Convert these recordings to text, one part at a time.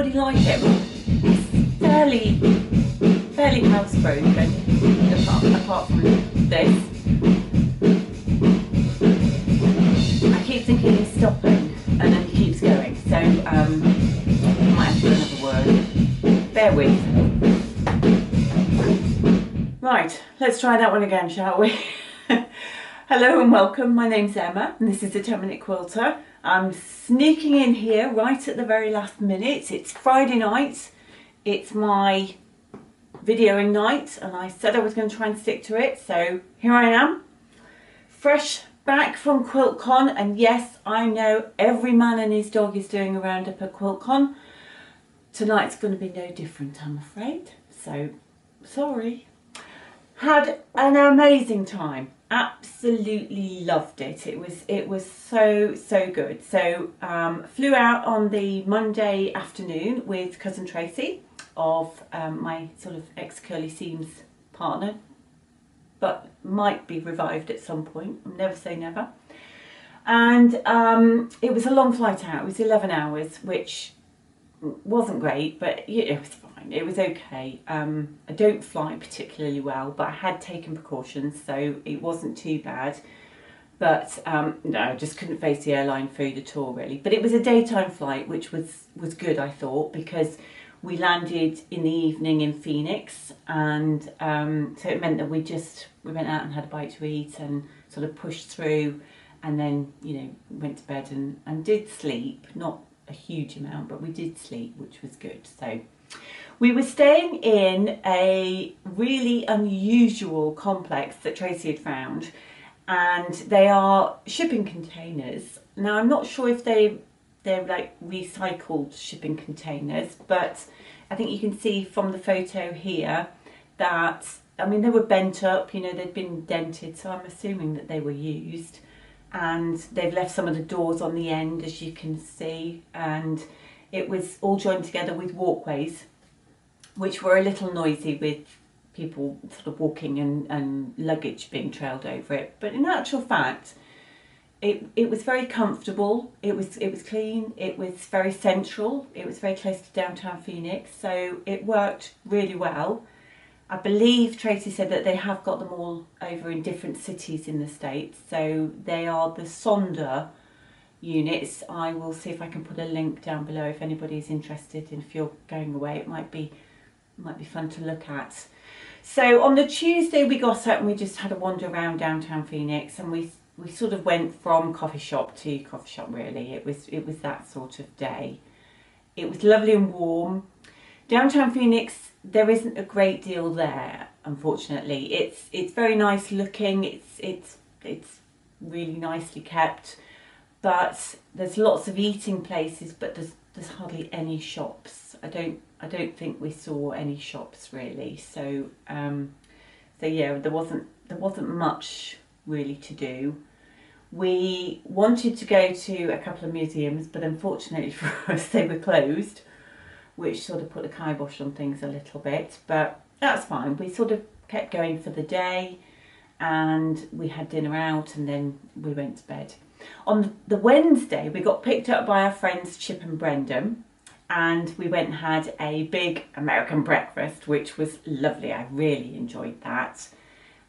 anybody like it? It's fairly housebroken, apart from this. I keep thinking he's stopping and then he keeps going, so I might have to do another word. Bear with. Right, let's try that one again, shall we? Hello and welcome, my name's Emma and this is the 10-Minute Quilter. I'm sneaking in here right at the very last minute. It's Friday night, it's my videoing night and I said I was going to try and stick to it, so here I am. Fresh back from QuiltCon, and yes, I know every man and his dog is doing a roundup at QuiltCon. Tonight's going to be no different, I'm afraid, so sorry. Had an amazing time. Absolutely loved it. It was so good. So flew out on the Monday afternoon with cousin Tracy of my sort of ex-Curly Seams partner, but might be revived at some point. Never say never. And it was a long flight out. It was 11 hours, which wasn't great, but it was fine. It was okay. I don't fly particularly well, but I had taken precautions, so it wasn't too bad. But no, I just couldn't face the airline food at all, really. But it was a daytime flight, which was good, I thought, because we landed in the evening in Phoenix, and so it meant that we went out and had a bite to eat and sort of pushed through, and then went to bed and did sleep. Not a huge amount, but we did sleep, which was good. So we were staying in a really unusual complex that Tracy had found, and they are shipping containers. Now I'm not sure if they're like recycled shipping containers, but I think you can see from the photo here that, I mean, they were bent up, they'd been dented, so I'm assuming that they were used. And they've left some of the doors on the end, as you can see, and it was all joined together with walkways, which were a little noisy with people sort of walking and luggage being trailed over it. But in actual fact, it was very comfortable, it was clean, it was very central, it was very close to downtown Phoenix, so it worked really well. I believe Tracy said that they have got them all over in different cities in the States. So they are the Sonder units. I will see if I can put a link down below if anybody's interested, and if you're going away it might be fun to look at. So on the Tuesday we got up and we just had a wander around downtown Phoenix, and we sort of went from coffee shop to coffee shop, really. It was that sort of day. It was lovely and warm. Downtown Phoenix, there isn't a great deal there, unfortunately. It's very nice looking. It's really nicely kept, but there's lots of eating places, but there's hardly any shops. I don't think we saw any shops, really. So yeah, there wasn't much really to do. We wanted to go to a couple of museums, but unfortunately for us they were closed, which sort of put the kibosh on things a little bit, but that's fine. We sort of kept going for the day, and we had dinner out, and then we went to bed. On the Wednesday, we got picked up by our friends Chip and Brendan, and we went and had a big American breakfast, which was lovely. I really enjoyed that.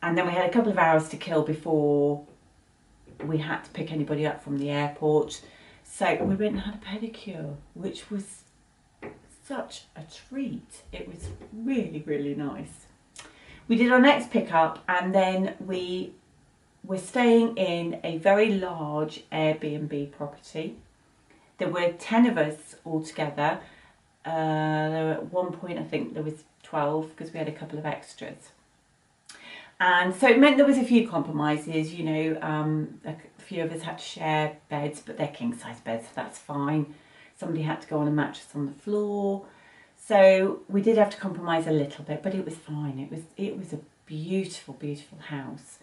And then we had a couple of hours to kill before we had to pick anybody up from the airport. So we went and had a pedicure, which was such a treat. It was really nice. We did our next pickup, and then we were staying in a very large Airbnb property. There were 10 of us all together. There were, at one point I think there was 12, because we had a couple of extras. And so it meant there was a few compromises, a few of us had to share beds, but they're king size beds, so that's fine. Somebody had to go on a mattress on the floor. So we did have to compromise a little bit, but it was fine. It was a beautiful house.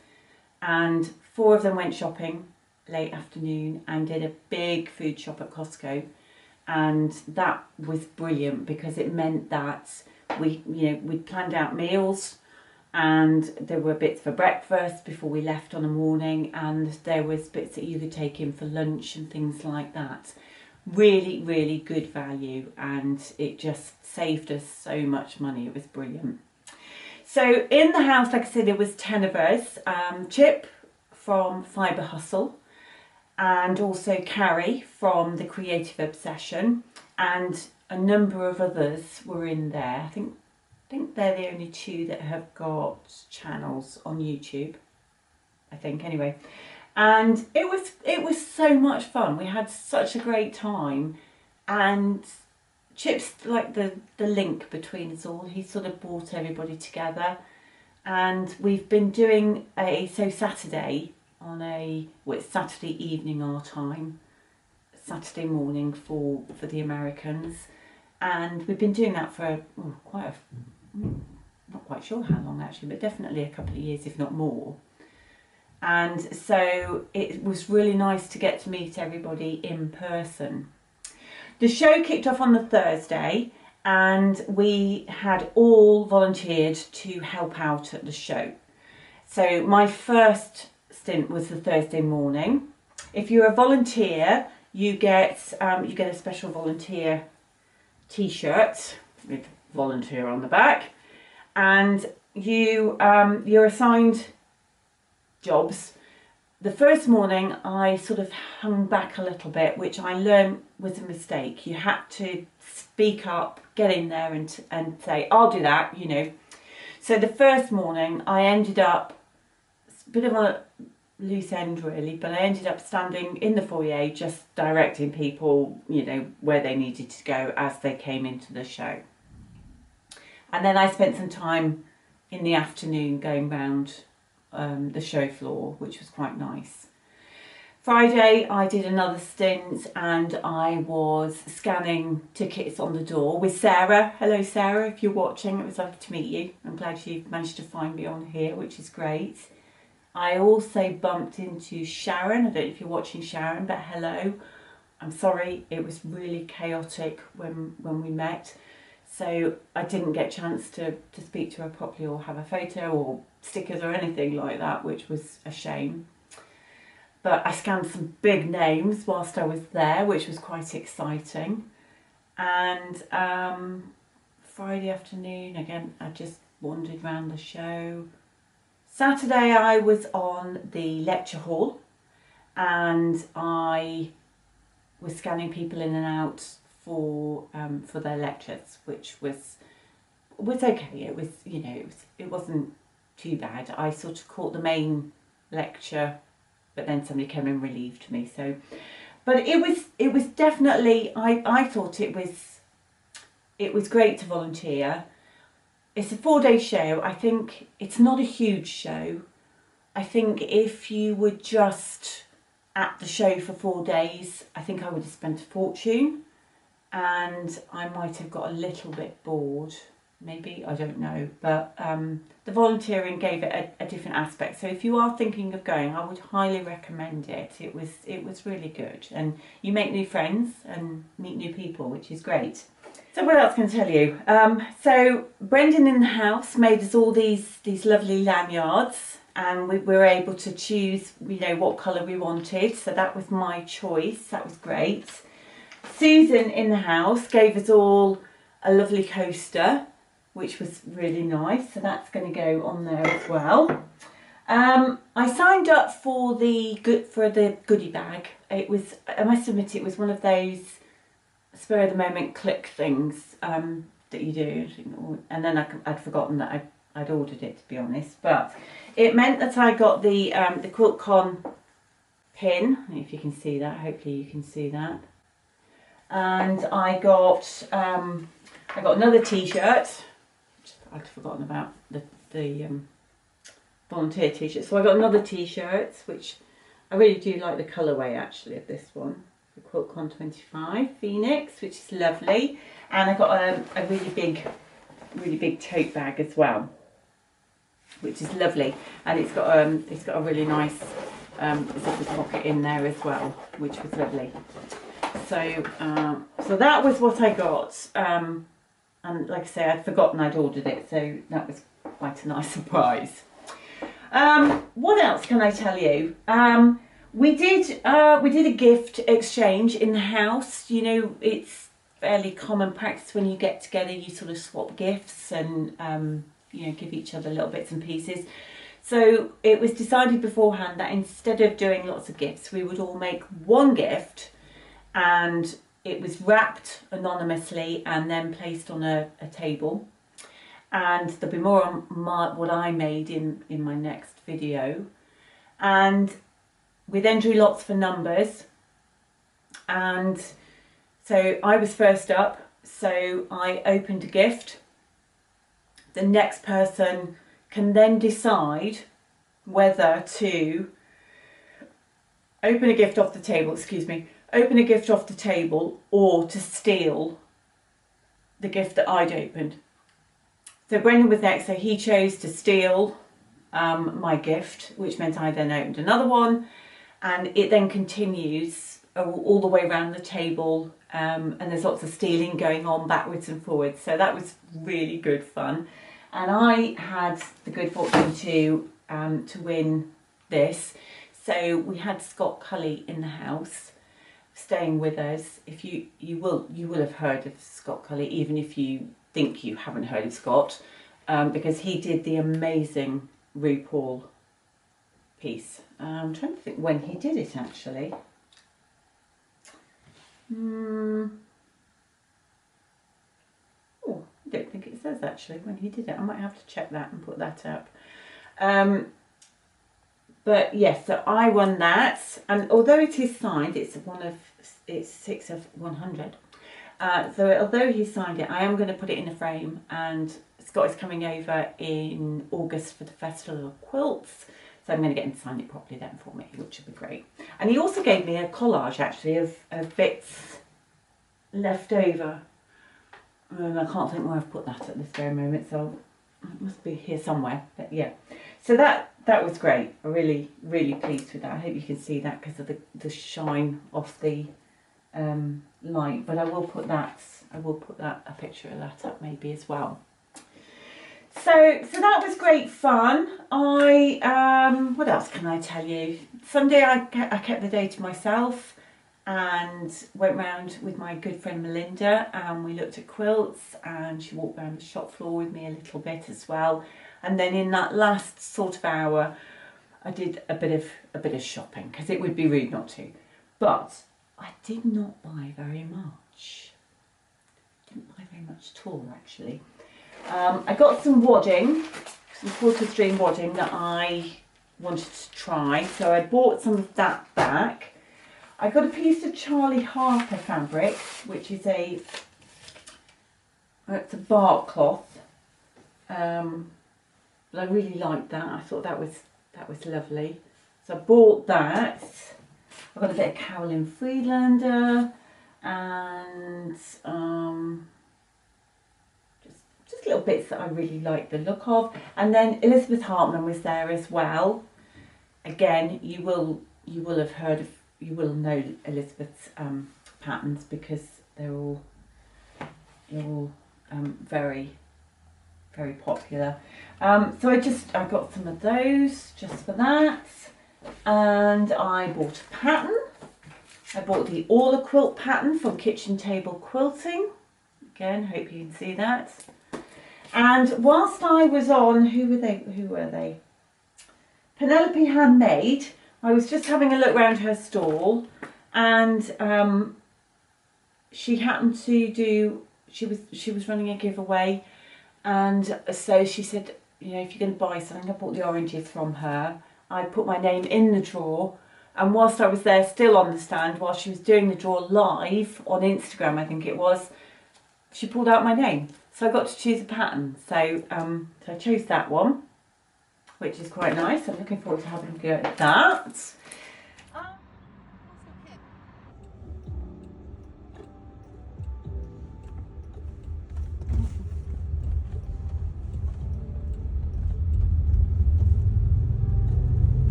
And 4 of them went shopping late afternoon and did a big food shop at Costco. And that was brilliant, because it meant that we planned out meals, and there were bits for breakfast before we left on a morning, and there was bits that you could take in for lunch and things like that. Really, really good value, and it just saved us so much money. It was brilliant. So in the house, like I said, there was 10 of us. Chip from Fibre Hustle, and also Carrie from The Creative Obsession, and a number of others were in there. I think they're the only two that have got channels on YouTube, I think, anyway. And it was so much fun. We had such a great time, and Chip's like the link between us all. He sort of brought everybody together, and we've been doing Saturday it's Saturday evening our time, Saturday morning for the Americans, and we've been doing that for not quite sure how long actually, but definitely a couple of years, if not more. And so it was really nice to get to meet everybody in person. The show kicked off on the Thursday, and we had all volunteered to help out at the show. So my first stint was the Thursday morning. If you're a volunteer, you get a special volunteer t-shirt with volunteer on the back, and you're assigned jobs. The first morning I sort of hung back a little bit, which I learned was a mistake. You had to speak up, get in there and say, I'll do that, you know. So the first morning I ended up, a bit of a loose end really, but I ended up standing in the foyer just directing people, you know, where they needed to go as they came into the show. And then I spent some time in the afternoon going round the show floor, which was quite nice. Friday I did another stint, and I was scanning tickets on the door with Sarah. Hello Sarah, if you're watching, it was lovely to meet you. I'm glad you managed to find me on here, which is great. I also bumped into Sharon. I don't know if you're watching, Sharon, but hello. I'm sorry, it was really chaotic when we met, so I didn't get a chance to speak to her properly or have a photo or stickers or anything like that, which was a shame. But I scanned some big names whilst I was there, which was quite exciting. And Friday afternoon, again, I just wandered around the show. Saturday I was on the lecture hall, and I was scanning people in and out for their lectures, which was okay. It was, you know, it wasn't too bad. I sort of caught the main lecture, but then somebody came and relieved me. So, but it was definitely, I thought it was great to volunteer. It's a 4-day show. I think it's not a huge show. I think if you were just at the show for 4 days, I think I would have spent a fortune, and I might have got a little bit bored, maybe, I don't know. But the volunteering gave it a different aspect. So if you are thinking of going, I would highly recommend it. It was really good, and you make new friends and meet new people, which is great. So what else can I tell you? So Brendan in the house made us all these lovely lanyards, and we were able to choose, you know, what colour we wanted. So that was my choice. That was great. Susan in the house gave us all a lovely coaster, which was really nice. So that's going to go on there as well. I signed up for the goodie bag. It was, I must admit, it was one of those spur of the moment click things that you do, and then I'd forgotten that I'd ordered it, to be honest. But it meant that I got the QuiltCon pin. I don't know if you can see that. Hopefully you can see that. And I got another t-shirt. I'd forgotten about the volunteer t-shirt. So I got another t-shirt, which I really do like the colourway actually of this one. QuiltCon 25 Phoenix, which is lovely, and I got a really big tote bag as well, which is lovely, and it's got a really nice zipper pocket in there as well, which was lovely. So so that was what I got, and like I say, I'd forgotten I'd ordered it, so that was quite a nice surprise. What else can I tell you? We did a gift exchange in the house. You know, it's fairly common practice when you get together, you sort of swap gifts and you know, give each other little bits and pieces. So it was decided beforehand that instead of doing lots of gifts, we would all make one gift, and it was wrapped anonymously and then placed on a table. And there'll be more on what I made in my next video. And we then drew lots for numbers, and so I was first up, so I opened a gift. The next person can then decide whether to open a gift off the table, open a gift off the table, or to steal the gift that I'd opened. So Brendan was next, so he chose to steal my gift, which meant I then opened another one, and it then continues all the way around the table, and there's lots of stealing going on backwards and forwards, so that was really good fun. And I had the good fortune to win this. So we had Scott Culley in the house staying with us. If you will have heard of Scott Culley, even if you think you haven't heard of Scott, because he did the amazing RuPaul piece. I'm trying to think when he did it actually. Oh, I don't think it says actually when he did it. I might have to check that and put that up. But yes, so I won that, and although it is signed, it's 6 of 100. So although he signed it, I am going to put it in a frame, and Scott is coming over in August for the Festival of Quilts, so I'm going to get him to sign it properly then for me, which would be great. And he also gave me a collage actually of bits left over, and I can't think where I've put that at this very moment, so it must be here somewhere, but yeah. So that was great. I'm really, really pleased with that. I hope you can see that because of the shine off the light, but I will put a picture of that up maybe as well. So that was great fun. What else can I tell you? Sunday I kept the day to myself and went round with my good friend Melinda, and we looked at quilts, and she walked around the shop floor with me a little bit as well. And then in that last sort of hour, I did a bit of shopping, because it would be rude not to. But I did not buy very much. Didn't buy very much at all actually. I got some wadding, some quarter string wadding that I wanted to try, so I bought some of that back. I got a piece of Charlie Harper fabric, which is it's a bark cloth, but I really liked that. I thought that was lovely, so I bought that. I got a bit of Carolyn Friedlander, and just little bits that I really like the look of. And then Elizabeth Hartman was there as well. Again, you will have heard of, you will know Elizabeth's patterns, because they're all very, very popular. So I got some of those just for that, and I bought a pattern. I bought the All Quilt pattern from Kitchen Table Quilting. Again, hope you can see that. And whilst I was on, who were they? Penelope Handmade. I was just having a look around her stall, and she happened to do. She was running a giveaway, and so she said, you know, if you're going to buy something, I bought the oranges from her. I put my name in the drawer, and whilst I was there, still on the stand, while she was doing the draw live on Instagram, I think it was, she pulled out my name. So I got to choose a pattern. So I chose that one, which is quite nice. I'm looking forward to having a go at that.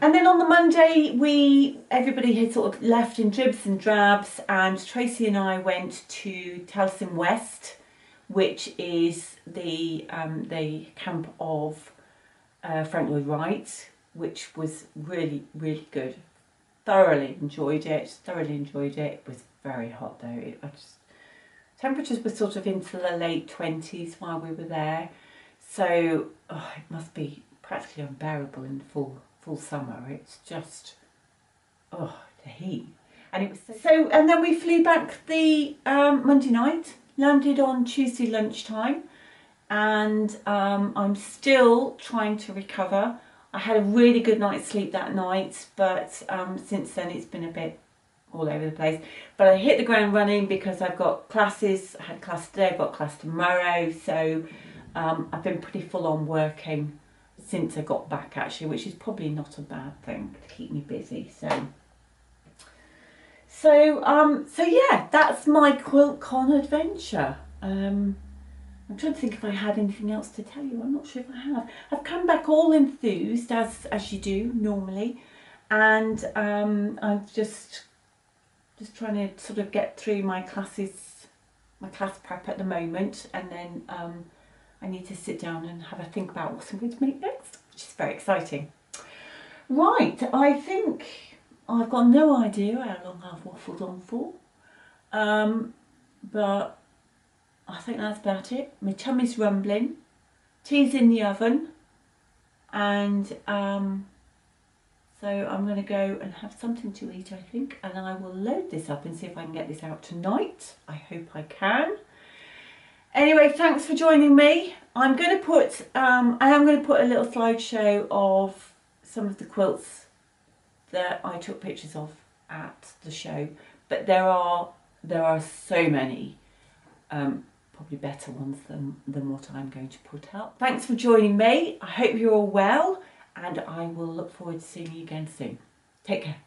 And then on the Monday, everybody had sort of left in dribs and drabs, and Tracy and I went to Towson West, which is the camp of Frank Lloyd Wright, which was really, really good. Thoroughly enjoyed it. It was very hot though. Temperatures were sort of into the late 20s while we were there, so it must be practically unbearable in full summer. It's just the heat. And it was so. And then we flew back the Monday night, landed on Tuesday lunchtime, and I'm still trying to recover. I had a really good night's sleep that night, but since then it's been a bit all over the place. But I hit the ground running because I've got classes. I had class today, I've got class tomorrow, so I've been pretty full on working since I got back actually, which is probably not a bad thing to keep me busy. So yeah, that's my QuiltCon adventure. I'm trying to think if I had anything else to tell you. I'm not sure if I have. I've come back all enthused, as you do normally, and I'm just trying to sort of get through my class prep at the moment, and then I need to sit down and have a think about what I'm going to make next, which is very exciting. Right, I think I've got no idea how long I've waffled on for, but I think that's about it. My tummy's rumbling, tea's in the oven, and so I'm going to go and have something to eat, I think, and I will load this up and see if I can get this out tonight. I hope I can. Anyway, thanks for joining me. I am going to put a little slideshow of some of the quilts that I took pictures of at the show, but there are so many probably better ones than what I'm going to put up. Thanks for joining me. I hope you're all well, and I will look forward to seeing you again soon. Take care.